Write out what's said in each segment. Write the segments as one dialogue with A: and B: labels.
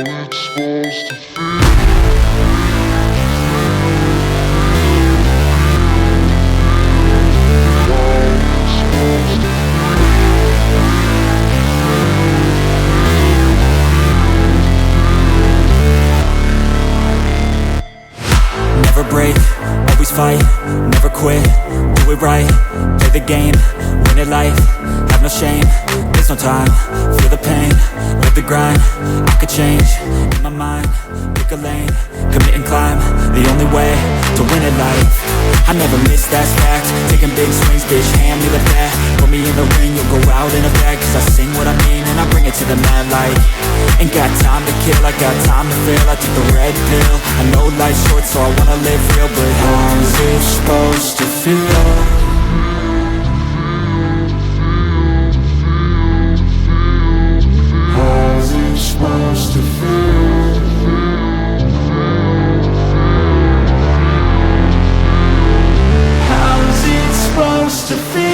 A: it's supposed to feel.
B: Never break, always fight, never quit, do it right, play the game, win it life, have no shame, there's no time, feel the pain, live the grind, I could change, in my mind, pick a lane, commit and climb, the only way to win at life. I never miss, that's fact, taking big swings, bitch, hand me the bat, put me in the ring, you'll go out in a bag, cause I sing what I mean and I bring it to the mad light. Ain't got time to kill, I got time to feel, I took the red pill, I know life's short so I wanna live real, but how's it supposed to feel?
A: How's it supposed to feel?
B: How's it supposed to feel?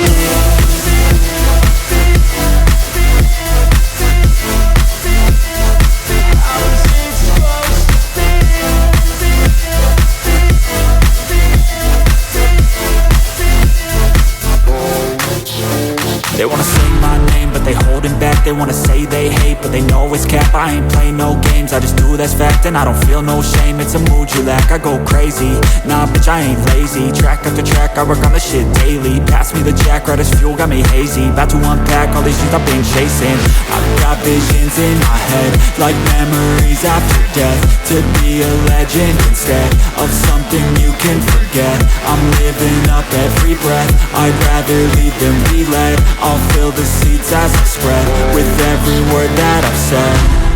B: They wanna say my name, but they holding back. They wanna say they hate, but they know it's cap. I ain't play no games, I just do that's fact. And I don't feel no shame, it's a mood you lack. I go crazy, nah bitch I ain't lazy. Track after track, I work on the shit daily. Pass me the jack, right as fuel, got me hazy. About to unpack all these things I've been chasing. I've got visions in my head, like memories after death. To be a legend instead of something you can forget. I'm living up every breath, I'd rather lead than be led. I'll fill the seats as I spread with every word that I've said.